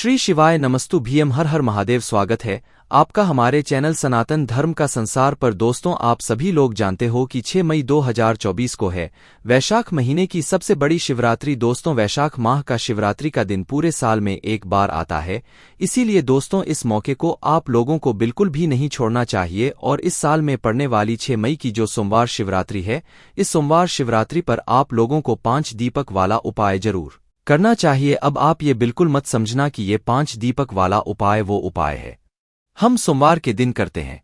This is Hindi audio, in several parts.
श्री शिवाय नमस्तु भीम हर हर महादेव। स्वागत है आपका हमारे चैनल सनातन धर्म का संसार पर। दोस्तों, आप सभी लोग जानते हो कि 6 मई 2024 को है वैशाख महीने की सबसे बड़ी शिवरात्रि। दोस्तों, वैशाख माह का शिवरात्रि का दिन पूरे साल में एक बार आता है, इसीलिए दोस्तों इस मौके को आप लोगों को बिल्कुल भी नहीं छोड़ना चाहिए। और इस साल में पड़ने वाली 6 मई की जो सोमवार शिवरात्रि है, इस सोमवार शिवरात्रि पर आप लोगों को 5 दीपक वाला उपाय जरूर करना चाहिए। अब आप ये बिल्कुल मत समझना कि ये 5 दीपक वाला उपाय वो उपाय है हम सोमवार के दिन करते हैं।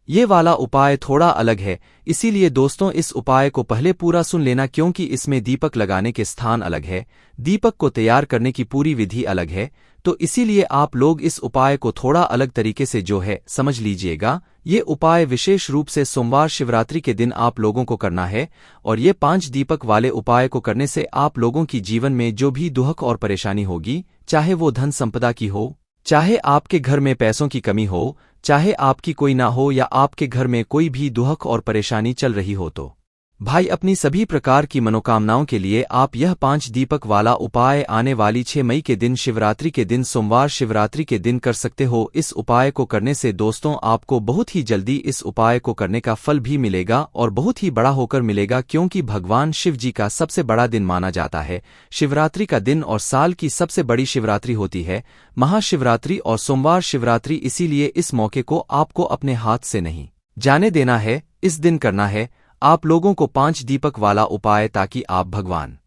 ये वाला उपाय थोड़ा अलग है, इसीलिए दोस्तों इस उपाय को पहले पूरा सुन लेना, क्योंकि इसमें दीपक लगाने के स्थान अलग है, दीपक को तैयार करने की पूरी विधि अलग है। तो इसीलिए आप लोग इस उपाय को थोड़ा अलग तरीके से जो है समझ लीजिएगा। ये उपाय विशेष रूप से सोमवार शिवरात्रि के दिन आप लोगों को करना है। और ये 5 दीपक वाले उपाय को करने से आप लोगों की जीवन में जो भी दुख और परेशानी होगी, चाहे वो धन संपदा की हो, चाहे आपके घर में पैसों की कमी हो, चाहे आपकी कोई ना हो, या आपके घर में कोई भी दुख और परेशानी चल रही हो, तो भाई अपनी सभी प्रकार की मनोकामनाओं के लिए आप यह 5 दीपक वाला उपाय आने वाली 6 मई के दिन शिवरात्रि के दिन सोमवार शिवरात्रि के दिन कर सकते हो। इस उपाय को करने से दोस्तों आपको बहुत ही जल्दी इस उपाय को करने का फल भी मिलेगा और बहुत ही बड़ा होकर मिलेगा, क्योंकि भगवान शिव जी का सबसे बड़ा दिन माना जाता है शिवरात्रि का दिन, और साल की सबसे बड़ी शिवरात्रि होती है महाशिवरात्रि और सोमवार शिवरात्रि। इसीलिए इस मौके को आपको अपने हाथ से नहीं जाने देना है, इस दिन करना है आप लोगों को 5 दीपक वाला उपाय, ताकि आप भगवान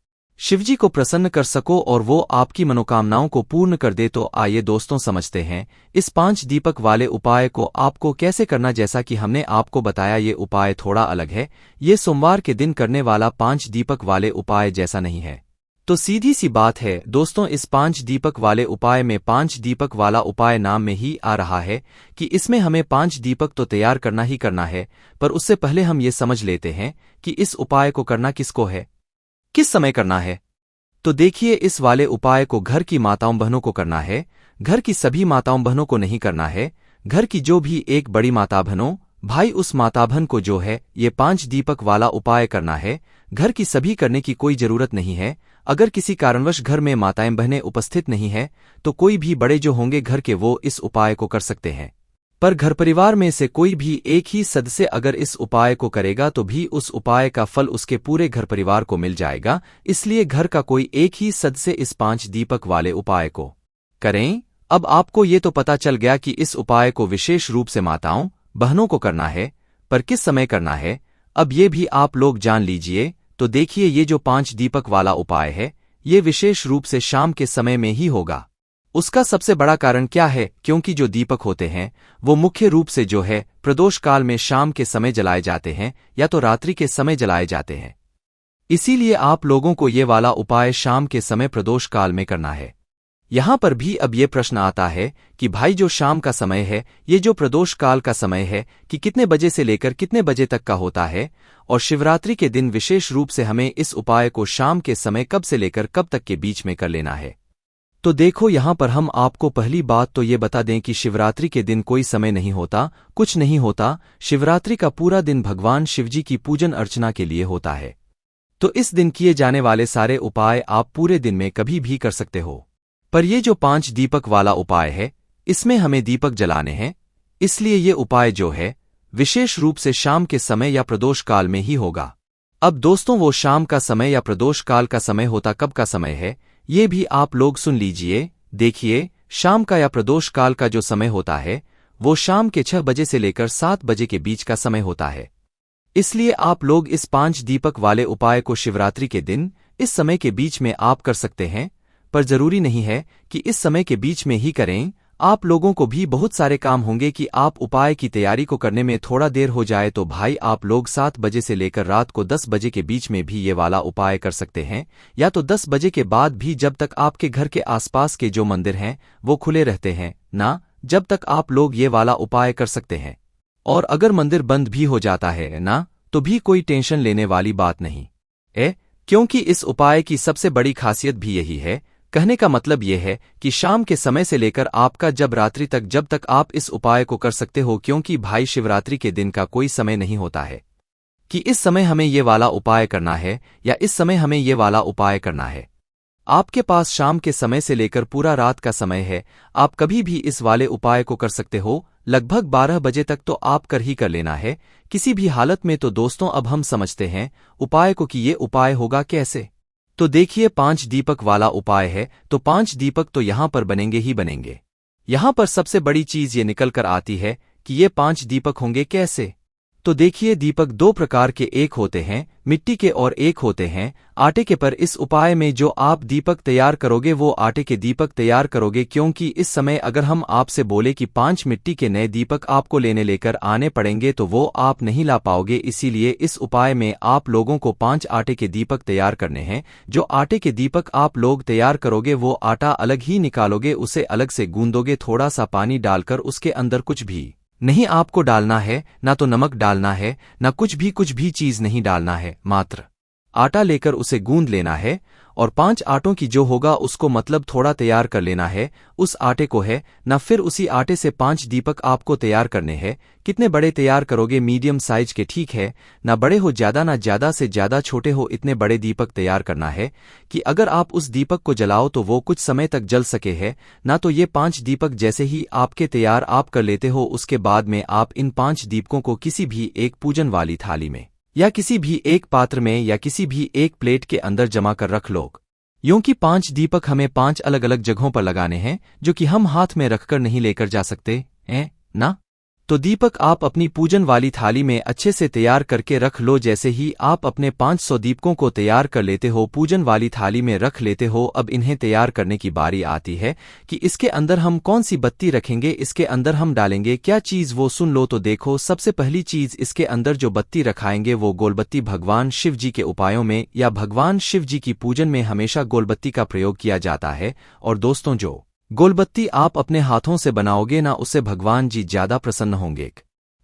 शिवजी को प्रसन्न कर सको और वो आपकी मनोकामनाओं को पूर्ण कर दे। तो आइए दोस्तों समझते हैं इस 5 दीपक वाले उपाय को आपको कैसे करना। जैसा कि हमने आपको बताया, ये उपाय थोड़ा अलग है, ये सोमवार के दिन करने वाला 5 दीपक वाले उपाय जैसा नहीं है। तो सीधी सी बात है दोस्तों, इस 5 दीपक वाले उपाय में 5 दीपक वाला उपाय नाम में ही आ रहा है कि इसमें हमें 5 दीपक तो तैयार करना ही करना है। पर उससे पहले हम ये समझ लेते हैं कि इस उपाय को करना किसको है, किस समय करना है। तो देखिए, इस वाले उपाय को घर की माताओं बहनों को करना है, घर की सभी माताओं बहनों को नहीं करना है। घर की जो भी एक बड़ी माता बहनों भाई, उस माता बहन को जो है ये 5 दीपक वाला उपाय करना है। घर की सभी करने की कोई जरूरत नहीं है। अगर किसी कारणवश घर में माताएं बहनें उपस्थित नहीं है, तो कोई भी बड़े जो होंगे घर के वो इस उपाय को कर सकते हैं। पर घर परिवार में से कोई भी एक ही सदस्य अगर इस उपाय को करेगा, तो भी उस उपाय का फल उसके पूरे घर परिवार को मिल जाएगा। इसलिए घर का कोई एक ही सदस्य इस 5 दीपक वाले उपाय को करें। अब आपको ये तो पता चल गया कि इस उपाय को विशेष रूप से माताओं बहनों को करना है, पर किस समय करना है अब ये भी आप लोग जान लीजिए। तो देखिए, ये जो 5 दीपक वाला उपाय है, ये विशेष रूप से शाम के समय में ही होगा। उसका सबसे बड़ा कारण क्या है, क्योंकि जो दीपक होते हैं वो मुख्य रूप से जो है प्रदोष काल में शाम के समय जलाए जाते हैं, या तो रात्रि के समय जलाए जाते हैं। इसीलिए आप लोगों को ये वाला उपाय शाम के समय प्रदोष काल में करना है। यहां पर भी अब ये प्रश्न आता है कि भाई जो शाम का समय है, ये जो प्रदोष काल का समय है, कि कितने बजे से लेकर कितने बजे तक का होता है। और शिवरात्रि के दिन विशेष रूप से हमें इस उपाय को शाम के समय कब से लेकर कब तक के बीच में कर लेना है। तो देखो, यहां पर हम आपको पहली बात तो ये बता दें कि शिवरात्रि के दिन कोई समय नहीं होता, कुछ नहीं होता। शिवरात्रि का पूरा दिन भगवान शिवजी की पूजन अर्चना के लिए होता है। तो इस दिन किए जाने वाले सारे उपाय आप पूरे दिन में कभी भी कर सकते हो। पर ये जो 5 दीपक वाला उपाय है, इसमें हमें दीपक जलाने हैं, इसलिए ये उपाय जो है विशेष रूप से शाम के समय या प्रदोष काल में ही होगा। अब दोस्तों, वो शाम का समय या प्रदोष काल का समय होता कब का समय है, ये भी आप लोग सुन लीजिए। देखिए, शाम का या प्रदोष काल का जो समय होता है, वो शाम के 6 बजे से लेकर 7 बजे के बीच का समय होता है। इसलिए आप लोग इस 5 दीपक वाले उपाय को शिवरात्रि के दिन इस समय के बीच में आप कर सकते हैं। पर जरूरी नहीं है कि इस समय के बीच में ही करें। आप लोगों को भी बहुत सारे काम होंगे कि आप उपाय की तैयारी को करने में थोड़ा देर हो जाए, तो भाई आप लोग 7 बजे से लेकर रात को 10 बजे के बीच में भी ये वाला उपाय कर सकते हैं, या तो 10 बजे के बाद भी, जब तक आपके घर के आसपास के जो मंदिर हैं वो खुले रहते हैं ना, जब तक आप लोग ये वाला उपाय कर सकते हैं। और अगर मंदिर बंद भी हो जाता है ना, तो भी कोई टेंशन लेने वाली बात नहीं है, क्योंकि इस उपाय की सबसे बड़ी खासियत भी यही है। कहने का मतलब यह है कि शाम के समय से लेकर आपका जब रात्रि तक, जब तक आप इस उपाय को कर सकते हो, क्योंकि भाई शिवरात्रि के दिन का कोई समय नहीं होता है कि इस समय हमें ये वाला उपाय करना है या इस समय हमें ये वाला उपाय करना है। आपके पास शाम के समय से लेकर पूरा रात का समय है, आप कभी भी इस वाले उपाय को कर सकते हो। लगभग 12 बजे तक तो आप कर लेना है किसी भी हालत में। तो दोस्तों अब हम समझते हैं उपाय को कि ये उपाय होगा कैसे। तो देखिए 5 दीपक वाला उपाय है, तो 5 दीपक तो यहाँ पर बनेंगे ही बनेंगे। यहाँ पर सबसे बड़ी चीज ये निकल कर आती है कि ये 5 दीपक होंगे कैसे। तो देखिए दीपक 2 प्रकार के, एक होते हैं मिट्टी के और एक होते हैं आटे के। पर इस उपाय में जो आप दीपक तैयार करोगे वो आटे के दीपक तैयार करोगे, क्योंकि इस समय अगर हम आपसे बोले कि 5 मिट्टी के नए दीपक आपको लेकर आने पड़ेंगे तो वो आप नहीं ला पाओगे। इसीलिए इस उपाय में आप लोगों को 5 आटे के दीपक तैयार करने हैं। जो आटे के दीपक आप लोग तैयार करोगे वो आटा अलग ही निकालोगे, उसे अलग से गूंदोगे, थोड़ा सा पानी डालकर। उसके अंदर कुछ भी नहीं आपको डालना है, ना तो नमक डालना है, ना कुछ भी चीज नहीं डालना है, मात्र आटा लेकर उसे गूंद लेना है। और 5 आटों की जो होगा उसको मतलब थोड़ा तैयार कर लेना है उस आटे को है ना। फिर उसी आटे से 5 दीपक आपको तैयार करने हैं। कितने बड़े तैयार करोगे? मीडियम साइज के, ठीक है ना, बड़े हो ज्यादा ना ज्यादा से ज्यादा छोटे हो, इतने बड़े दीपक तैयार करना है कि अगर आप उस दीपक को जलाओ तो वो कुछ समय तक जल सके है ना। तो ये 5 दीपक जैसे ही आपके तैयार आप कर लेते हो, उसके बाद में आप इन 5 दीपकों को किसी भी एक पूजन वाली थाली में या किसी भी एक पात्र में या किसी भी एक प्लेट के अंदर जमा कर रख लो। यूं कि 5 दीपक हमें 5 अलग अलग जगहों पर लगाने हैं, जो कि हम हाथ में रखकर नहीं लेकर जा सकते हैं ना। तो दीपक आप अपनी पूजन वाली थाली में अच्छे से तैयार करके रख लो। जैसे ही आप अपने 500 दीपकों को तैयार कर लेते हो, पूजन वाली थाली में रख लेते हो, अब इन्हें तैयार करने की बारी आती है कि इसके अंदर हम कौन सी बत्ती रखेंगे, इसके अंदर हम डालेंगे क्या चीज, वो सुन लो। तो देखो सबसे पहली चीज, इसके अंदर जो बत्ती रखाएंगे वो गोलबत्ती। भगवान शिव जी के उपायों में या भगवान शिव जी की पूजन में हमेशा गोलबत्ती का प्रयोग किया जाता है। और दोस्तों जो गोलबत्ती आप अपने हाथों से बनाओगे ना, उससे भगवान जी ज्यादा प्रसन्न होंगे।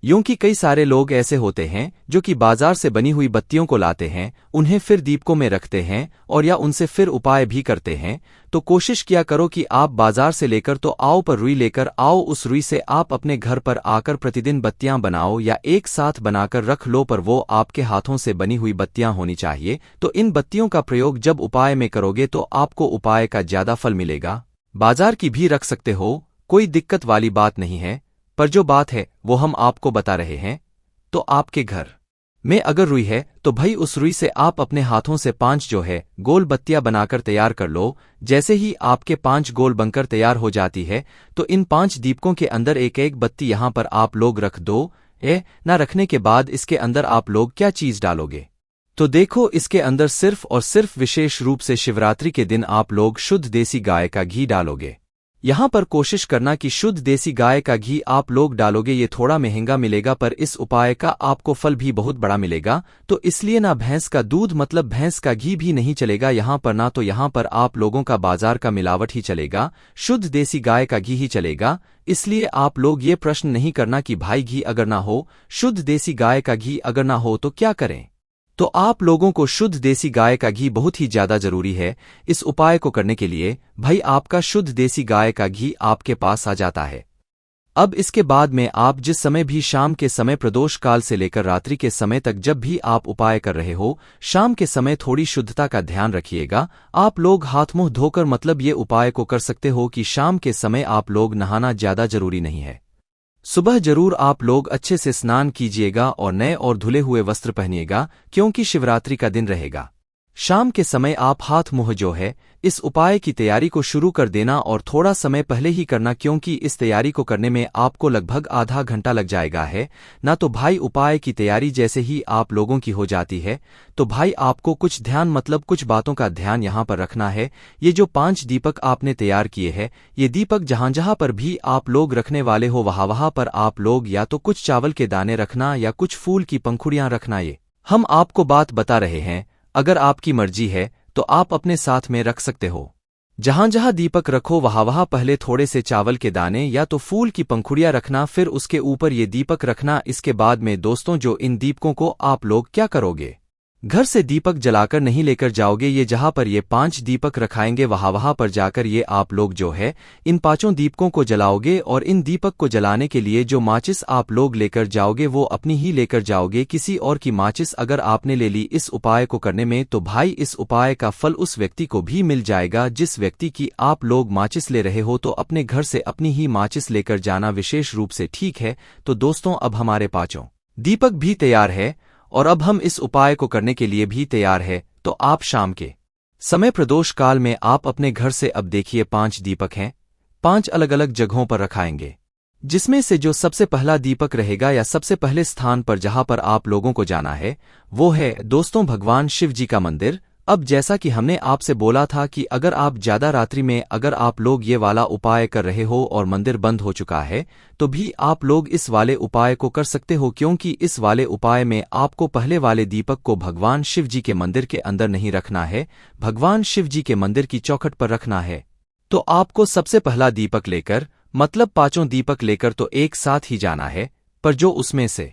यूं कि कई सारे लोग ऐसे होते हैं जो कि बाजार से बनी हुई बत्तियों को लाते हैं, उन्हें फिर दीपकों में रखते हैं और या उनसे फिर उपाय भी करते हैं। तो कोशिश किया करो कि आप बाजार से लेकर तो आओ, पर रुई लेकर आओ। उस रुई से आप अपने घर पर आकर प्रतिदिन बत्तियां बनाओ या एक साथ बनाकर रख लो, पर वो आपके हाथों से बनी हुई बत्तियां होनी चाहिए। तो इन बत्तियों का प्रयोग जब उपाय में करोगे तो आपको उपाय का ज्यादा फल मिलेगा। बाजार की भी रख सकते हो, कोई दिक्कत वाली बात नहीं है, पर जो बात है वो हम आपको बता रहे हैं। तो आपके घर में अगर रुई है तो भाई उस रुई से आप अपने हाथों से 5 जो है गोल बत्तियां बनाकर तैयार कर लो। जैसे ही आपके 5 गोल बनकर तैयार हो जाती है तो इन 5 दीपकों के अंदर एक एक बत्ती यहां पर आप लोग रख दो। ना रखने के बाद इसके अंदर आप लोग क्या चीज डालोगे? तो देखो इसके अंदर सिर्फ और सिर्फ विशेष रूप से शिवरात्रि के दिन आप लोग शुद्ध देसी गाय का घी डालोगे। यहां पर कोशिश करना कि शुद्ध देसी गाय का घी आप लोग डालोगे। ये थोड़ा महंगा मिलेगा पर इस उपाय का आपको फल भी बहुत बड़ा मिलेगा। तो इसलिए ना भैंस का दूध मतलब भैंस का घी भी नहीं चलेगा यहां पर, ना तो यहां पर आप लोगों का बाजार का मिलावट ही चलेगा, शुद्ध देसी गाय का घी ही चलेगा। इसलिए आप लोग ये प्रश्न नहीं करना कि भाई घी अगर ना हो, शुद्ध देसी गाय का घी अगर ना हो तो क्या करें। तो आप लोगों को शुद्ध देसी गाय का घी बहुत ही ज्यादा जरूरी है इस उपाय को करने के लिए। भाई आपका शुद्ध देसी गाय का घी आपके पास आ जाता है। अब इसके बाद में आप जिस समय भी शाम के समय प्रदोष काल से लेकर रात्रि के समय तक जब भी आप उपाय कर रहे हो, शाम के समय थोड़ी शुद्धता का ध्यान रखिएगा। आप लोग हाथ मुंह धोकर मतलब ये उपाय को कर सकते हो कि शाम के समय आप लोग नहाना ज्यादा जरूरी नहीं है। सुबह जरूर आप लोग अच्छे से स्नान कीजिएगा और नए और धुले हुए वस्त्र पहनिएगा, क्योंकि शिवरात्रि का दिन रहेगा। शाम के समय आप हाथ मुंह जो है इस उपाय की तैयारी को शुरू कर देना और थोड़ा समय पहले ही करना, क्योंकि इस तैयारी को करने में आपको लगभग आधा घंटा लग जाएगा है ना। तो भाई उपाय की तैयारी जैसे ही आप लोगों की हो जाती है तो भाई आपको कुछ ध्यान मतलब कुछ बातों का ध्यान यहाँ पर रखना है। ये जो 5 दीपक आपने तैयार किए हैं, ये दीपक जहां जहां पर भी आप लोग रखने वाले हो वहां पर आप लोग या तो कुछ चावल के दाने रखना या कुछ फूल की पंखुड़ियां रखना। ये हम आपको बात बता रहे हैं, अगर आपकी मर्जी है तो आप अपने साथ में रख सकते हो। जहां जहां दीपक रखो वहां पहले थोड़े से चावल के दाने या तो फूल की पंखुड़ियां रखना, फिर उसके ऊपर ये दीपक रखना। इसके बाद में दोस्तों जो इन दीपकों को आप लोग क्या करोगे, घर से दीपक जलाकर नहीं लेकर जाओगे। ये जहां पर ये 5 दीपक रखाएंगे वहां पर जाकर ये आप लोग जो है इन 5 दीपकों को जलाओगे। और इन दीपक को जलाने के लिए जो माचिस आप लोग लेकर जाओगे वो अपनी ही लेकर जाओगे, किसी और की माचिस अगर आपने ले ली इस उपाय को करने में तो भाई इस उपाय का फल उस व्यक्ति को भी मिल जाएगा जिस व्यक्ति की आप लोग माचिस ले रहे हो। तो अपने घर से अपनी ही माचिस लेकर जाना विशेष रूप से, ठीक है। तो दोस्तों अब हमारे 5 दीपक भी तैयार है और अब हम इस उपाय को करने के लिए भी तैयार है। तो आप शाम के समय प्रदोष काल में आप अपने घर से अब देखिए 5 दीपक हैं, 5 अलग अलग जगहों पर रखाएंगे, जिसमें से जो सबसे पहला दीपक रहेगा या सबसे पहले स्थान पर जहां पर आप लोगों को जाना है वो है दोस्तों भगवान शिव जी का मंदिर। अब जैसा कि हमने आपसे बोला था कि अगर आप ज्यादा रात्रि में अगर आप लोग ये वाला उपाय कर रहे हो और मंदिर बंद हो चुका है तो भी आप लोग इस वाले उपाय को कर सकते हो, क्योंकि इस वाले उपाय में आपको पहले वाले दीपक को भगवान शिव जी के मंदिर के अंदर नहीं रखना है, भगवान शिव जी के मंदिर की चौखट पर रखना है। तो आपको सबसे पहला दीपक लेकर मतलब 5 दीपक लेकर तो एक साथ ही जाना है, पर जो उसमें से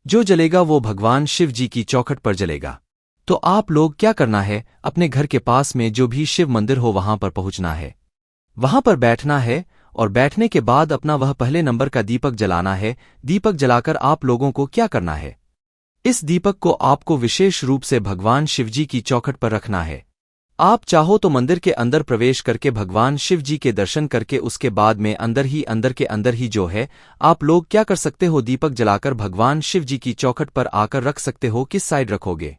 जो जलेगा वो भगवान शिव जी की चौखट पर जलेगा। तो आप लोग क्या करना है, अपने घर के पास में जो भी शिव मंदिर हो वहां पर पहुंचना है, वहां पर बैठना है और बैठने के बाद अपना वह पहले नंबर का दीपक जलाना है। दीपक जलाकर आप लोगों को क्या करना है, इस दीपक को आपको विशेष रूप से भगवान शिवजी की चौखट पर रखना है। आप चाहो तो मंदिर के अंदर प्रवेश करके भगवान शिव जी के दर्शन करके उसके बाद में अंदर के अंदर ही जो है आप लोग क्या कर सकते हो, दीपक जलाकर भगवान शिव जी की चौखट पर आकर रख सकते हो। किस साइड रखोगे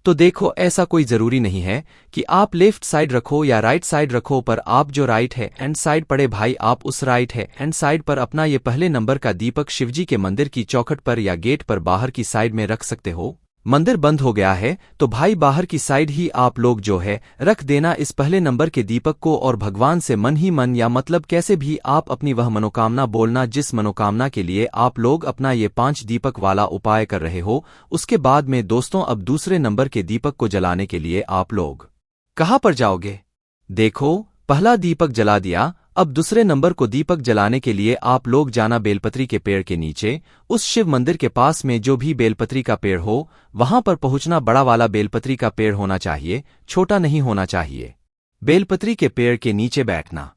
तो देखो ऐसा कोई जरूरी नहीं है कि आप लेफ्ट साइड रखो या राइट साइड रखो, पर आप जो राइट है हैंड साइड पड़े भाई आप उस राइट है हैंड साइड पर अपना ये पहले नंबर का दीपक शिवजी के मंदिर की चौखट पर या गेट पर बाहर की साइड में रख सकते हो। मंदिर बंद हो गया है तो भाई बाहर की साइड ही आप लोग जो है रख देना इस पहले नंबर के दीपक को और भगवान से मन ही मन या मतलब कैसे भी आप अपनी वह मनोकामना बोलना जिस मनोकामना के लिए आप लोग अपना ये 5 दीपक वाला उपाय कर रहे हो। उसके बाद में दोस्तों अब दूसरे नंबर के दीपक को जलाने के लिए आप लोग कहां पर जाओगे, देखो पहला दीपक जला दिया, अब दूसरे नंबर को दीपक जलाने के लिए आप लोग जाना बेलपत्री के पेड़ के नीचे, उस शिव मंदिर के पास में जो भी बेलपत्री का पेड़ हो वहां पर पहुंचना। बड़ा वाला बेलपत्री का पेड़ होना चाहिए, छोटा नहीं होना चाहिए। बेलपत्री के पेड़ के नीचे बैठना,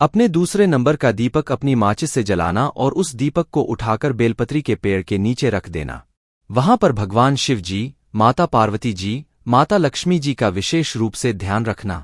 अपने दूसरे नंबर का दीपक अपनी माचिस से जलाना और उस दीपक को उठाकर बेलपत्री के पेड़ के नीचे रख देना। वहां पर भगवान शिव जी, माता पार्वती जी, माता लक्ष्मी जी का विशेष रूप से ध्यान रखना।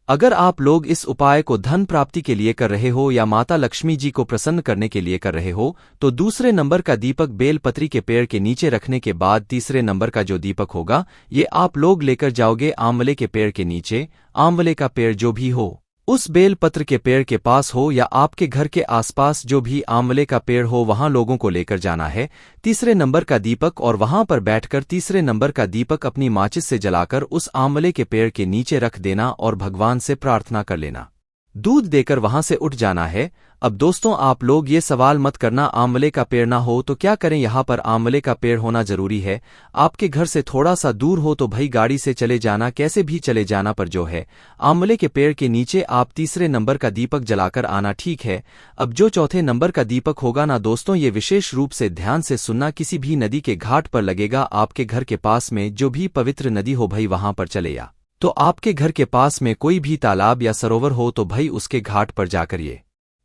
अगर आप लोग इस उपाय को धन प्राप्ति के लिए कर रहे हो या माता लक्ष्मी जी को प्रसन्न करने के लिए कर रहे हो तो दूसरे नंबर का दीपक बेलपत्री के पेड़ के नीचे रखने के बाद तीसरे नंबर का जो दीपक होगा ये आप लोग लेकर जाओगे आंवले के पेड़ के नीचे। आंवले का पेड़ जो भी हो उस बेलपत्र के पेड़ के पास हो या आपके घर के आसपास जो भी आंवले का पेड़ हो वहां लोगों को लेकर जाना है तीसरे नंबर का दीपक और वहां पर बैठकर तीसरे नंबर का दीपक अपनी माचिस से जलाकर उस आंवले के पेड़ के नीचे रख देना और भगवान से प्रार्थना कर लेना। दूध देकर वहां से उठ जाना है। अब दोस्तों आप लोग ये सवाल मत करना आंवले का पेड़ ना हो तो क्या करें, यहाँ पर आंवले का पेड़ होना जरूरी है। आपके घर से थोड़ा सा दूर हो तो भाई गाड़ी से चले जाना, कैसे भी चले जाना, पर जो है आंवले के पेड़ के नीचे आप तीसरे नंबर का दीपक जलाकर आना, ठीक है। अब जो चौथे नंबर का दीपक होगा ना दोस्तों ये विशेष रूप से ध्यान से सुनना, किसी भी नदी के घाट पर लगेगा। आपके घर के पास में जो भी पवित्र नदी हो भाई वहां पर चले या तो आपके घर के पास में कोई भी तालाब या सरोवर हो तो भाई उसके घाट पर जाकर ये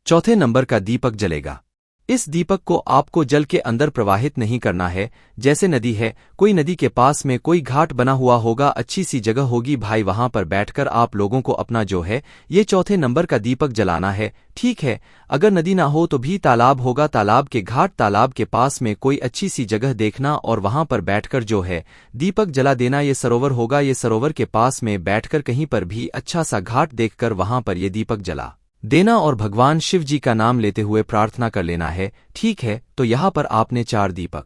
चौथे नंबर का दीपक जलेगा। इस दीपक को आपको जल के अंदर प्रवाहित नहीं करना है। जैसे नदी है, कोई नदी के पास में कोई घाट बना हुआ होगा, अच्छी सी जगह होगी भाई, वहां पर बैठकर आप लोगों को अपना जो है ये चौथे नंबर का दीपक जलाना है, ठीक है। अगर नदी ना हो तो भी तालाब होगा, तालाब के घाट, तालाब के पास में कोई अच्छी सी जगह देखना और वहां पर बैठकर जो है दीपक जला देना। ये सरोवर होगा, ये सरोवर के पास में बैठकर कहीं पर भी अच्छा सा घाट देखकर वहां पर ये दीपक जला देना और भगवान शिव जी का नाम लेते हुए प्रार्थना कर लेना है, ठीक है। तो यहाँ पर आपने 4 दीपक,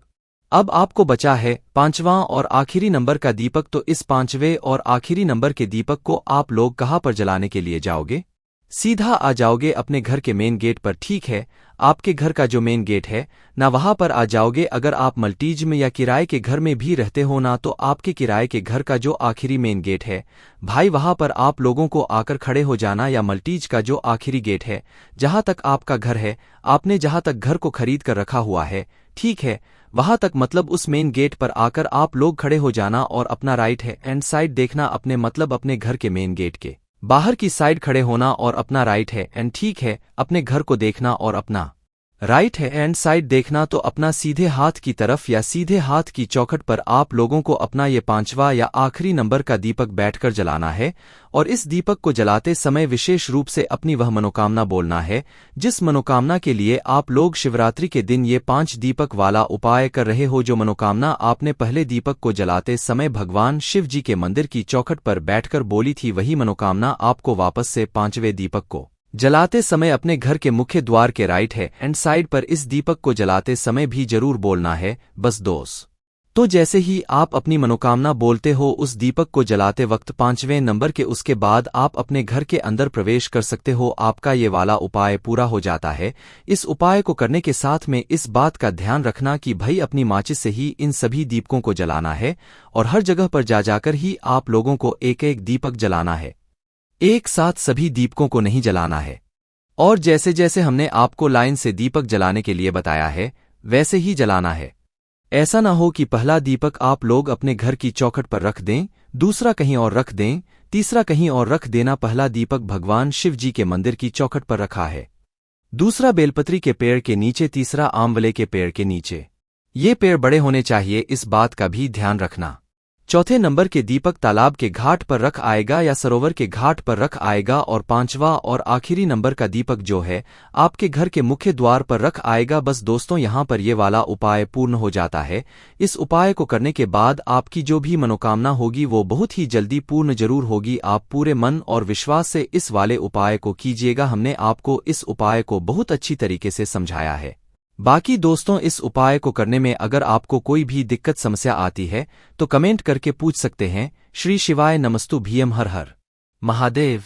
अब आपको बचा है 5वां और आखिरी नंबर का दीपक। तो इस 5वें और आखिरी नंबर के दीपक को आप लोग कहाँ पर जलाने के लिए जाओगे, सीधा आ जाओगे अपने घर के मेन गेट पर, ठीक है। आपके घर का जो मेन गेट है ना वहां पर आ जाओगे। अगर आप मल्टीज में या किराए के घर में भी रहते हो ना तो आपके किराए के घर का जो आखिरी मेन गेट है भाई वहां पर आप लोगों को आकर खड़े हो जाना, या मल्टीज का जो आखिरी गेट है जहां तक आपका घर है, आपने जहां तक घर को खरीद कर रखा हुआ है, ठीक है, वहां तक मतलब उस मेन गेट पर आकर आप लोग खड़े हो जाना और अपना राइट हैंड साइड देखना, अपने मतलब अपने घर के मेन गेट के बाहर की साइड खड़े होना और अपना राइट हैंड, ठीक है, अपने घर को देखना और अपना राइट हैंड साइड देखना। तो अपना सीधे हाथ की तरफ या सीधे हाथ की चौखट पर आप लोगों को अपना ये 5वां या आखिरी नंबर का दीपक बैठकर जलाना है और इस दीपक को जलाते समय विशेष रूप से अपनी वह मनोकामना बोलना है जिस मनोकामना के लिए आप लोग शिवरात्रि के दिन ये 5 दीपक वाला उपाय कर रहे हो। जो मनोकामना आपने पहले दीपक को जलाते समय भगवान शिव जी के मंदिर की चौखट पर बैठकर बोली थी, वही मनोकामना आपको वापस से 5वें दीपक को जलाते समय अपने घर के मुख्य द्वार के राइट हैंड साइड पर इस दीपक को जलाते समय भी जरूर बोलना है बस दोस्त। तो जैसे ही आप अपनी मनोकामना बोलते हो उस दीपक को जलाते वक्त 5वें नंबर के उसके बाद आप अपने घर के अंदर प्रवेश कर सकते हो। आपका ये वाला उपाय पूरा हो जाता है। इस उपाय को करने के साथ में इस बात का ध्यान रखना कि भाई अपनी माचिस से ही इन सभी दीपकों को जलाना है और हर जगह पर जाकर ही आप लोगों को एक एक दीपक जलाना है, एक साथ सभी दीपकों को नहीं जलाना है। और जैसे जैसे हमने आपको लाइन से दीपक जलाने के लिए बताया है वैसे ही जलाना है। ऐसा ना हो कि पहला दीपक आप लोग अपने घर की चौखट पर रख दें, दूसरा कहीं और रख दें, तीसरा कहीं और रख देना। पहला दीपक भगवान शिव जी के मंदिर की चौखट पर रखा है, दूसरा बेलपत्री के पेड़ के नीचे, तीसरा आंवले के पेड़ के नीचे। ये पेड़ बड़े होने चाहिए, इस बात का भी ध्यान रखना। चौथे नंबर के दीपक तालाब के घाट पर रख आएगा या सरोवर के घाट पर रख आएगा और 5वां और आखिरी नंबर का दीपक जो है आपके घर के मुख्य द्वार पर रख आएगा। बस दोस्तों यहाँ पर ये वाला उपाय पूर्ण हो जाता है। इस उपाय को करने के बाद आपकी जो भी मनोकामना होगी वो बहुत ही जल्दी पूर्ण जरूर होगी। आप पूरे मन और विश्वास से इस वाले उपाय को कीजिएगा। हमने आपको इस उपाय को बहुत अच्छी तरीके से समझाया है। बाकी दोस्तों इस उपाय को करने में अगर आपको कोई भी दिक्कत समस्या आती है तो कमेंट करके पूछ सकते हैं। श्री शिवाय नमस्तु भीम, हर हर महादेव।